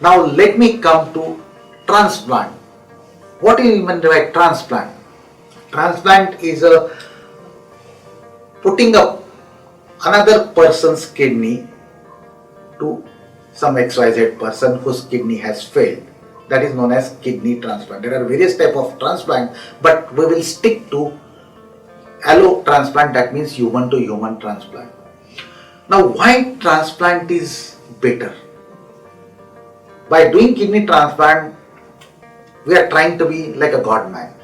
Now let me come to transplant. What do you mean by transplant? Transplant is a putting up another person's kidney to some XYZ person whose kidney has failed. That is known as kidney transplant. There are various types of transplant, but we will stick to allo transplant, that means human to human transplant. Now why transplant is better? By doing kidney transplant, we are trying to be like a god man,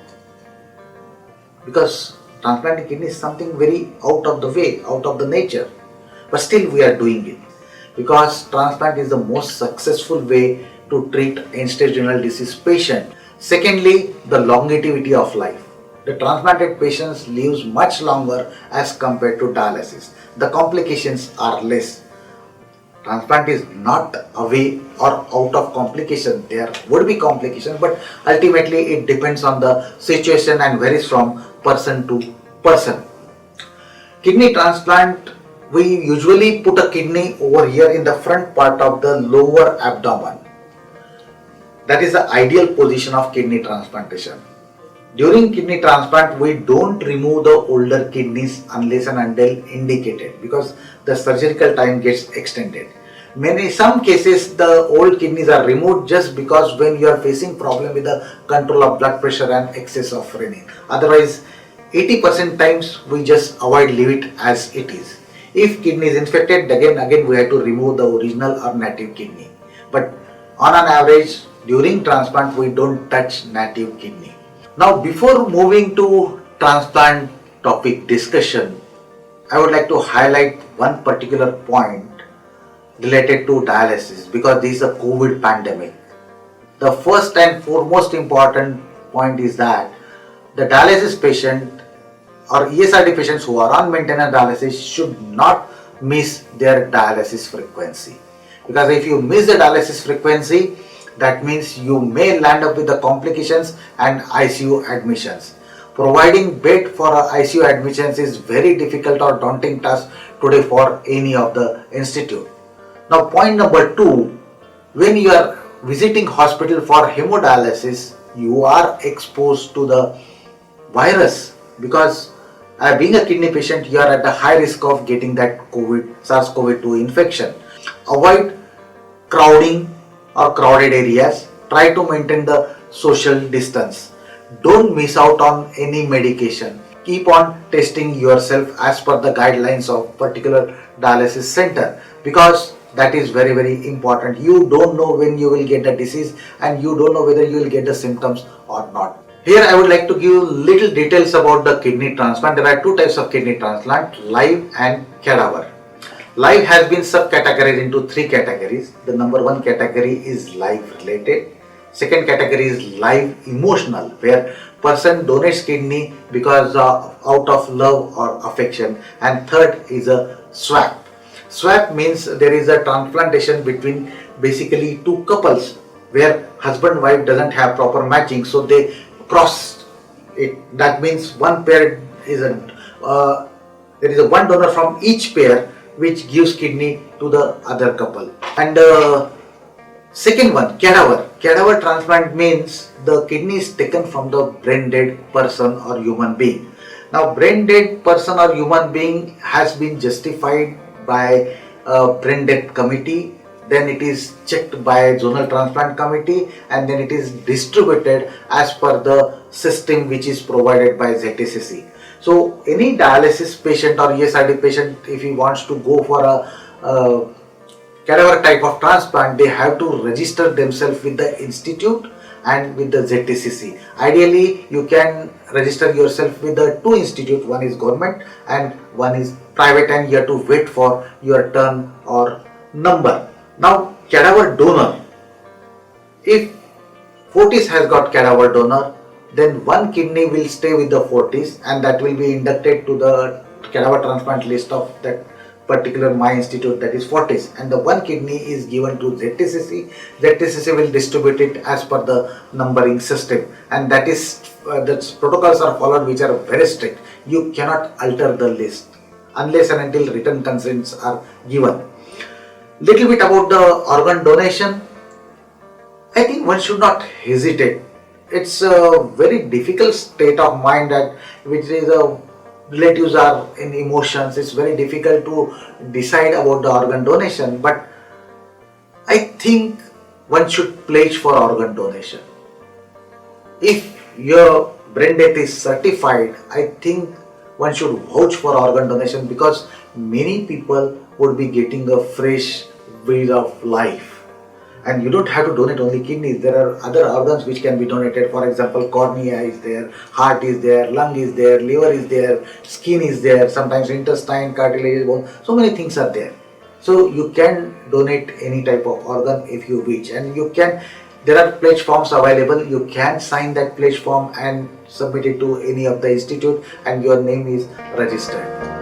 because transplanting kidney is something very out of the way, out of the nature, but still we are doing it because transplant is the most successful way to treat end-stage renal disease patient. Secondly, the longevity of life. The transplanted patients lives much longer as compared to dialysis. The complications are less. Transplant is not away or out of complication. There would be complications, but ultimately it depends on the situation and varies from person to person. Kidney transplant, we usually put a kidney over here in the front part of the lower abdomen. That is the ideal position of kidney transplantation. During kidney transplant, we don't remove the older kidneys unless and until indicated, because the surgical time gets extended. Some cases the old kidneys are removed just because when you are facing problem with the control of blood pressure and excess of renin. Otherwise, 80% times we just avoid, leave it as it is. If kidney is infected, again we have to remove the original or native kidney. But on an average, during transplant we don't touch native kidney. Now before moving to transplant topic discussion, I would like to highlight one particular point related to dialysis, because this is a COVID pandemic. The first and foremost important point is that the dialysis patient or ESRD patients who are on maintenance dialysis should not miss their dialysis frequency. Because if you miss the dialysis frequency, that means you may land up with the complications and ICU admissions. Providing bed for ICU admissions is very difficult or daunting task today for any of the institute. Now point number 2, when you are visiting hospital for hemodialysis, you are exposed to the virus, because being a kidney patient, you are at a high risk of getting that SARS-CoV-2 infection. Avoid crowding or crowded areas. Try to maintain the social distance. Don't miss out on any medication. Keep on testing yourself as per the guidelines of particular dialysis center, because that is very, very important. You don't know when you will get the disease and you don't know whether you will get the symptoms or not. Here I would like to give you little details about the kidney transplant. There are two types of kidney transplant, live and cadaver. Live has been subcategorized into 3 categories. The number 1 category is live related. Second category is live emotional, where person donates kidney because out of love or affection. And third is a swap. Swap means there is a transplantation between basically two couples where husband wife doesn't have proper matching, so they cross it. That means one pair is there is a one donor from each pair which gives kidney to the other couple. And second one, cadaver. Cadaver transplant means the kidney is taken from the brain dead person or human being. Now brain dead person or human being has been justified by a brain death committee, then it is checked by zonal transplant committee, and then it is distributed as per the system which is provided by ZTCC. So any dialysis patient or ESRD patient, if he wants to go for a cadaver type of transplant, they have to register themselves with the institute and with the ZTCC. Ideally, you can register yourself with the 2 institutes, one is government and one is private, and you have to wait for your turn or number. Now cadaver donor, if Fortis has got cadaver donor, then one kidney will stay with the Fortis and that will be inducted to the cadaver transplant list of that particular my institute, that is Fortis, and the one kidney is given to ZTCC. ZTCC will distribute it as per the numbering system, and that is the protocols are followed which are very strict. You cannot alter the list unless and until written consents are given. Little bit about the organ donation. I think one should not hesitate. It's a very difficult state of mind that which is a relatives are in emotions. It's very difficult to decide about the organ donation. But I think one should pledge for organ donation. If your brain death is certified, I think one should vouch for organ donation because many people would be getting a fresh breath of life. And you don't have to donate only kidneys. There are other organs which can be donated. For example, cornea is there, heart is there, lung is there, liver is there, skin is there, sometimes intestine, cartilage, bone. So many things are there. So you can donate any type of organ if you wish, and you can. There are pledge forms available. You can sign that pledge form and submit it to any of the institute, and your name is registered.